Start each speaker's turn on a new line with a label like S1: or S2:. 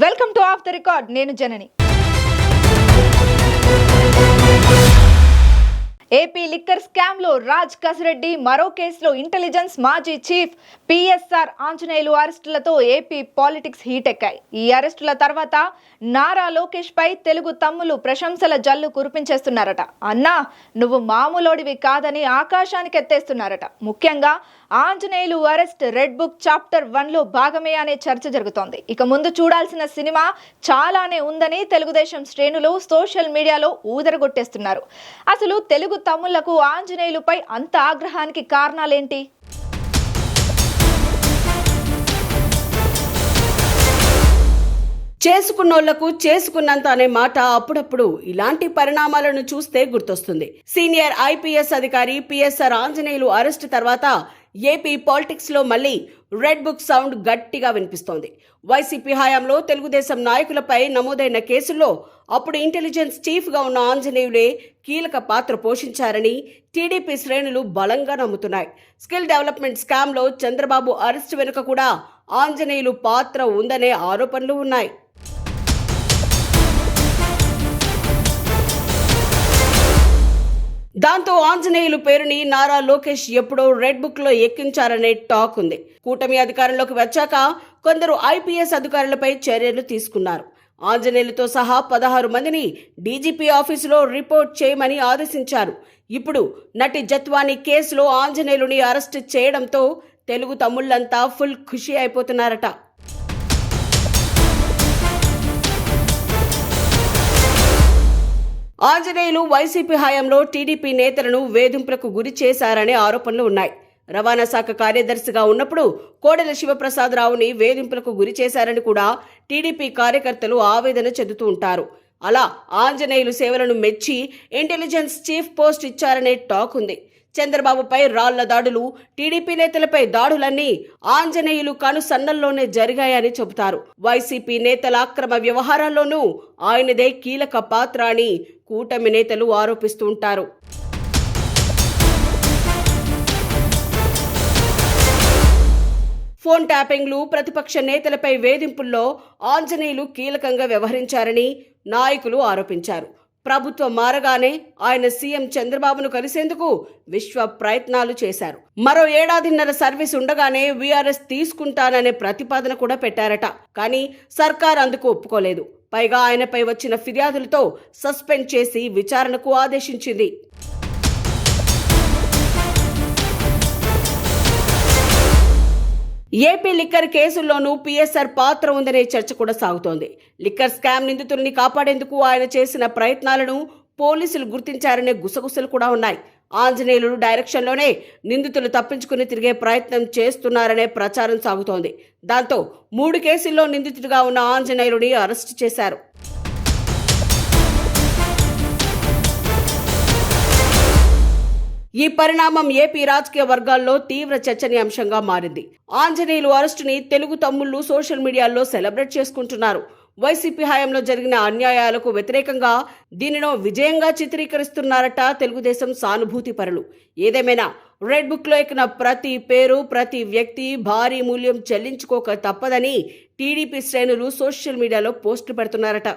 S1: Welcome to of the record. నేను జనని. AP liquor scam లో రాజ్ కసిరెడ్డి, మరో కేసులో ఇంటెలిజెన్స్ మాజీ చీఫ్ పిఎస్ఆర్ ఆంజనేయులు అరెస్టులతో ఏపీ పాలిటిక్స్ హీట్ ఎక్కాయి. ఈ అరెస్టుల తర్వాత నారా లోకేష్ పై తెలుగు తమ్ములు ప్రశంసల జల్లు కురిపించేస్తున్నారట. అన్నా, నువ్వు మామూలోడివి కాదని ఆకాశానికి ఎత్తేస్తున్నారట. ముఖ్యంగా Anjaneyulu arrest red book chapter 1లో భాగమే అనే చర్చ జరుగుతోంది. ఇక ముందు చూడాల్సిన సినిమా చాలానే ఉందని తెలుగుదేశం శ్రేణులు సోషల్ మీడియాలో ఊదరగొట్టేస్తున్నారు. అసలు తెలుగు తమ్ముళ్లకు ఆంజనేయులపై అంత ఆగ్రహానికి కారణాలేంటి?
S2: చేసుకున్నోళ్లకు చేసుకున్నంత అనే మాట అప్పుడప్పుడు ఇలాంటి పరిణామాలను చూస్తే గుర్తొస్తుంది. సీనియర్ ఐపీఎస్ అధికారి పిఎస్ఆర్ ఆంజనేయులు అరెస్ట్ తర్వాత ఏపీ పాలిటిక్స్ లో మళ్లీ రెడ్ బుక్ సౌండ్ గట్టిగా వినిపిస్తోంది. వైసీపీ హయాంలో తెలుగుదేశం నాయకులపై నమోదైన కేసుల్లో అప్పుడు ఇంటెలిజెన్స్ చీఫ్ గా ఉన్న ఆంజనేయులే కీలక పాత్ర పోషించారని టీడీపీ శ్రేణులు బలంగా నమ్ముతున్నాయి. స్కిల్ డెవలప్మెంట్ స్కామ్ లో చంద్రబాబు అరెస్ట్ వెనుక కూడా ఆంజనేయులు పాత్ర ఉందనే ఆరోపణలు ఉన్నాయి. దాంతో ఆంజనేయులు పేరుని నారా లోకేష్ ఎప్పుడో రెడ్ బుక్ లో ఎక్కించారనే టాక్ ఉంది. కూటమి అధికారంలోకి వచ్చాక కొందరు ఐపీఎస్ అధికారులపై చర్యలు తీసుకున్నారు. ఆంజనేయులతో సహా 16 మందిని డీజీపీ ఆఫీసులో రిపోర్ట్ చేయమని ఆదేశించారు. ఇప్పుడు నటి జత్వాని కేసులో ఆంజనేయులుని అరెస్ట్ చేయడంతో తెలుగు తమ్ముళ్లంతా ఫుల్ ఖుషి అయిపోతున్నారట. ఆంజనేయులు వైసీపీ హయాంలో టీడీపీ నేతలను వేధింపులకు గురి చేశారనే ఆరోపణలు ఉన్నాయి. రవాణా శాఖ కార్యదర్శిగా ఉన్నప్పుడు కోడెల శివప్రసాదరావుని వేధింపులకు గురి చేశారని కూడా టీడీపీ కార్యకర్తలు ఆవేదన చెందుతూ ఉంటారు. అలా ఆంజనేయులు సేవలను మెచ్చి ఇంటెలిజెన్స్ చీఫ్ పోస్ట్ ఇచ్చారనే టాక్ ఉంది. చంద్రబాబుపై రాళ్ల దాడులు, టీడీపీ నేతలపై దాడులన్నీ ఆంజనేయులు కనుసన్నల్లోనే జరిగాయని చెబుతారు. వైసీపీ నేతల అక్రమ వ్యవహారాల్లోనూ ఆయనదే కీలక పాత్ర అని కూటమి నేతలు ఆరోపిస్తూ ఉంటారు. ఫోన్ ట్యాపింగ్లు, ప్రతిపక్ష నేతలపై వేధింపుల్లో ఆంజనేయులు కీలకంగా వ్యవహరించారని నాయకులు ఆరోపించారు. ప్రభుత్వం మారగానే ఆయన సీఎం చంద్రబాబును కలిసేందుకు విశ్వ ప్రయత్నాలు చేశారు. మరో 1.5 ఏడాదిన్నర సర్వీస్ ఉండగానే వీఆర్ఎస్ తీసుకుంటాననే ప్రతిపాదన కూడా పెట్టారట. కానీ సర్కార్ అందుకు ఒప్పుకోలేదు. పైగా ఆయనపై వచ్చిన ఫిర్యాదులతో సస్పెండ్ చేసి విచారణకు ఆదేశించింది. ఏపీ లిక్కర్ కేసుల్లోనూ పిఎస్ఆర్ పాత్ర ఉందనే చర్చ కూడా సాగుతోంది. లిక్కర్ స్కామ్ నిందితుల్ని కాపాడేందుకు ఆయన చేసిన ప్రయత్నాలను పోలీసులు గుర్తించారనే గుసగుసలు కూడా ఉన్నాయి. ఆంజనేయులు డైరెక్షన్లోనే నిందితులు తప్పించుకుని తిరిగే ప్రయత్నం చేస్తున్నారనే ప్రచారం సాగుతోంది. దాంతో 3 కేసుల్లో నిందితుడిగా ఉన్న ఆంజనేయులుని అరెస్టు చేశారు. ఈ పరిణామం ఏపీ రాజకీయ వర్గాల్లో తీవ్ర చర్చనీయాంశంగా మారింది. ఆంజనేయులు అరెస్టుని తెలుగు తమ్ముళ్లు సోషల్ మీడియాలో సెలబ్రేట్ చేసుకుంటున్నారు. వైసీపీ హయాంలో జరిగిన అన్యాయాలకు వ్యతిరేకంగా దీనినో విజయంగా చిత్రీకరిస్తున్నారట తెలుగుదేశం సానుభూతి పరులు. ఏదేమైనా రెడ్ బుక్ లో ఎక్కిన ప్రతి పేరు, ప్రతి వ్యక్తి భారీ మూల్యం చెల్లించుకోక తప్పదని టీడీపీ శ్రేణులు సోషల్ మీడియాలో పోస్టులు పెడుతున్నారట.